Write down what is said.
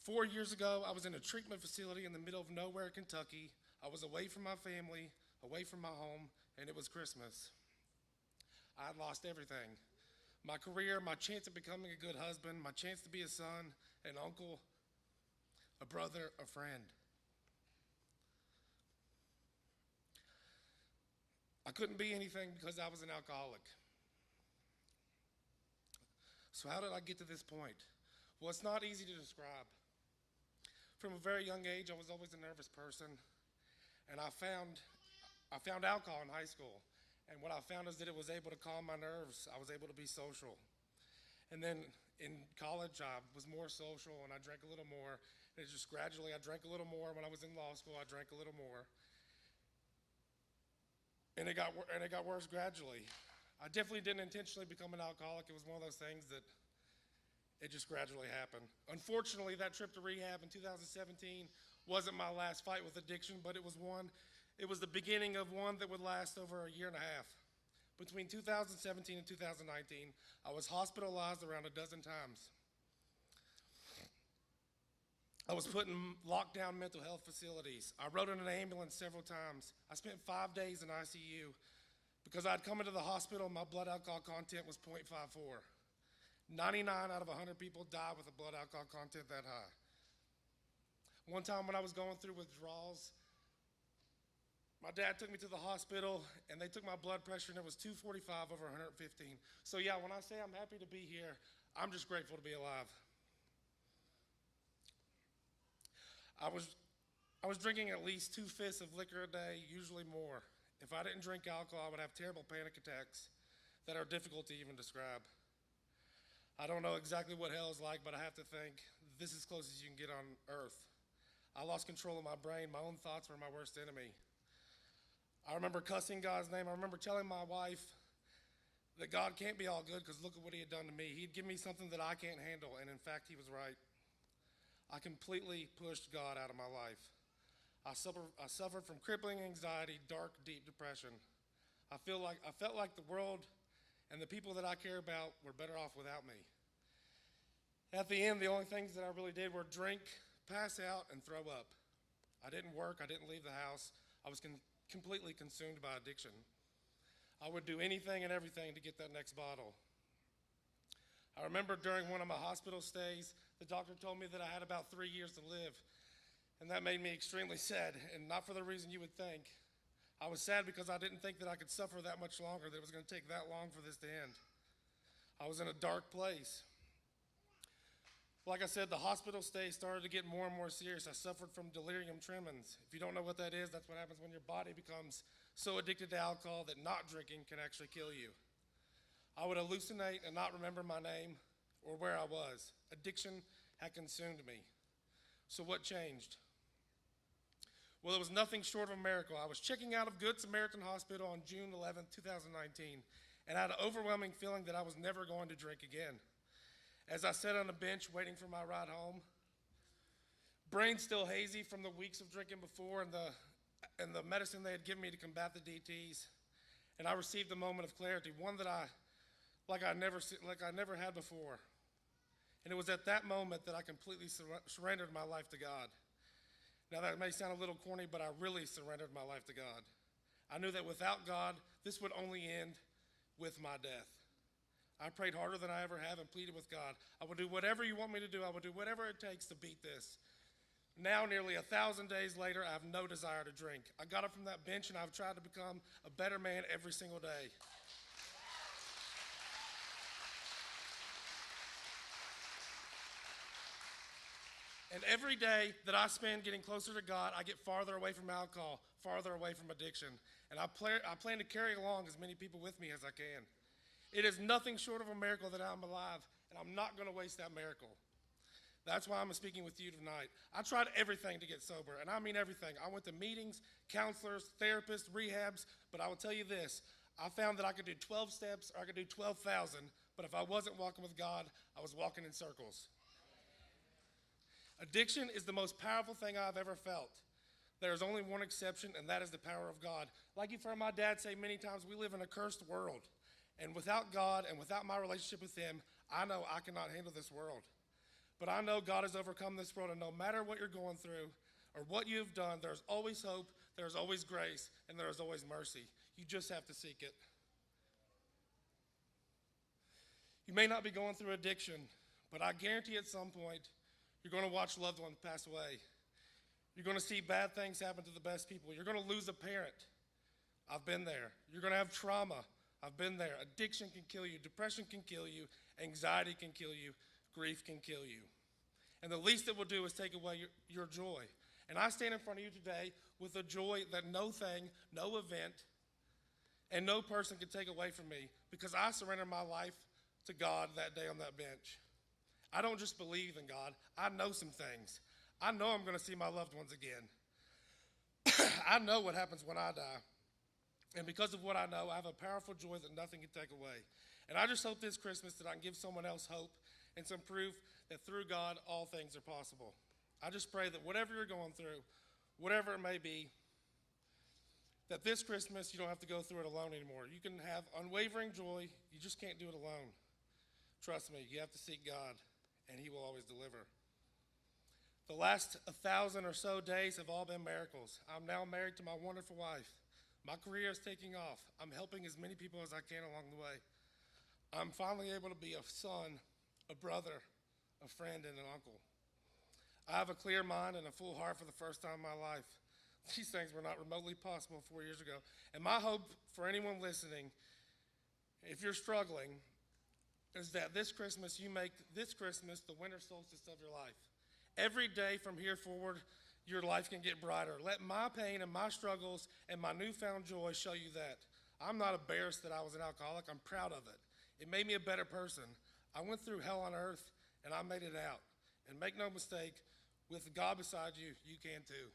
4 years ago, I was in a treatment facility in the middle of nowhere, Kentucky. I was away from my family, away from my home, and it was Christmas. I had lost everything. My career, my chance of becoming a good husband, my chance to be a son, an uncle, a brother, a friend. I couldn't be anything because I was an alcoholic. So how did I get to this point? Well, it's not easy to describe. From a very young age, I was always a nervous person, and I found alcohol in high school. And what I found is that it was able to calm my nerves. I was able to be social. And then in college, I was more social, and I drank a little more. And it just gradually, I drank a little more. When I was in law school, I drank a little more. And it got worse gradually. I definitely didn't intentionally become an alcoholic. It was one of those things that it just gradually happened. Unfortunately, that trip to rehab in 2017 wasn't my last fight with addiction, but it was the beginning of one that would last over a year and a half. Between 2017 and 2019, I was hospitalized around a dozen times. I was put in lockdown mental health facilities. I rode in an ambulance several times. I spent 5 days in ICU. Because I'd come into the hospital, my blood alcohol content was 0.54. 99 out of 100 people die with a blood alcohol content that high. One time when I was going through withdrawals, my dad took me to the hospital, and they took my blood pressure, and it was 245 over 115. So yeah, when I say I'm happy to be here, I'm just grateful to be alive. I was drinking at least 2 fists of liquor a day, usually more. If I didn't drink alcohol, I would have terrible panic attacks that are difficult to even describe. I don't know exactly what hell is like, but I have to think this is as close as you can get on earth. I lost control of my brain. My own thoughts were my worst enemy. I remember cussing God's name. I remember telling my wife that God can't be all good because look at what he had done to me. He'd give me something that I can't handle, and in fact, he was right. I completely pushed God out of my life. I suffered from crippling anxiety, dark, deep depression. I felt like the world and the people that I care about were better off without me. At the end, the only things that I really did were drink, pass out, and throw up. I didn't work. I didn't leave the house. I was completely consumed by addiction. I would do anything and everything to get that next bottle. I remember during one of my hospital stays, the doctor told me that I had about 3 years to live. And that made me extremely sad, and not for the reason you would think. I was sad because I didn't think that I could suffer that much longer, that it was going to take that long for this to end. I was in a dark place. Like I said, the hospital stay started to get more and more serious. I suffered from delirium tremens. If you don't know what that is, that's what happens when your body becomes so addicted to alcohol that not drinking can actually kill you. I would hallucinate and not remember my name or where I was. Addiction had consumed me. So what changed? Well, it was nothing short of a miracle. I was checking out of Good Samaritan Hospital on June 11, 2019, and I had an overwhelming feeling that I was never going to drink again. As I sat on a bench waiting for my ride home, brain still hazy from the weeks of drinking before and the medicine they had given me to combat the DTs, and I received a moment of clarity, one that I never had before. And it was at that moment that I completely surrendered my life to God. Now that may sound a little corny, but I really surrendered my life to God. I knew that without God, this would only end with my death. I prayed harder than I ever have and pleaded with God. I will do whatever you want me to do. I will do whatever it takes to beat this. Now, nearly 1,000 days later, I have no desire to drink. I got up from that bench and I've tried to become a better man every single day. And every day that I spend getting closer to God, I get farther away from alcohol, farther away from addiction. And I plan to carry along as many people with me as I can. It is nothing short of a miracle that I'm alive, and I'm not going to waste that miracle. That's why I'm speaking with you tonight. I tried everything to get sober, and I mean everything. I went to meetings, counselors, therapists, rehabs, but I will tell you this. I found that I could do 12 steps or I could do 12,000, but if I wasn't walking with God, I was walking in circles. Addiction is the most powerful thing I've ever felt. There's only one exception, and that is the power of God. Like you've heard my dad say many times, we live in a cursed world. And without God and without my relationship with him, I know I cannot handle this world. But I know God has overcome this world, and no matter what you're going through or what you've done, there's always hope, there's always grace, and there's always mercy. You just have to seek it. You may not be going through addiction, but I guarantee at some point you're going to watch loved ones pass away. You're going to see bad things happen to the best people. You're going to lose a parent. I've been there. You're going to have trauma. I've been there. Addiction can kill you. Depression can kill you. Anxiety can kill you. Grief can kill you. And the least it will do is take away your joy. And I stand in front of you today with a joy that no thing, no event, and no person can take away from me, because I surrendered my life to God that day on that bench. I don't just believe in God. I know some things. I know I'm going to see my loved ones again. I know what happens when I die. And because of what I know, I have a powerful joy that nothing can take away. And I just hope this Christmas that I can give someone else hope and some proof that through God, all things are possible. I just pray that whatever you're going through, whatever it may be, that this Christmas you don't have to go through it alone anymore. You can have unwavering joy. You just can't do it alone. Trust me, you have to seek God, and he will always deliver. The last 1,000 or so days have all been miracles. I'm now married to my wonderful wife. My career is taking off. I'm helping as many people as I can along the way. I'm finally able to be a son, a brother, a friend, and an uncle. I have a clear mind and a full heart for the first time in my life. These things were not remotely possible 4 years ago. And my hope for anyone listening, if you're struggling, is that this Christmas you make this Christmas the winter solstice of your life. Every day from here forward, your life can get brighter. Let my pain and my struggles and my newfound joy show you that. I'm not embarrassed that I was an alcoholic. I'm proud of it. It made me a better person. I went through hell on earth, and I made it out. And make no mistake, with God beside you, you can too.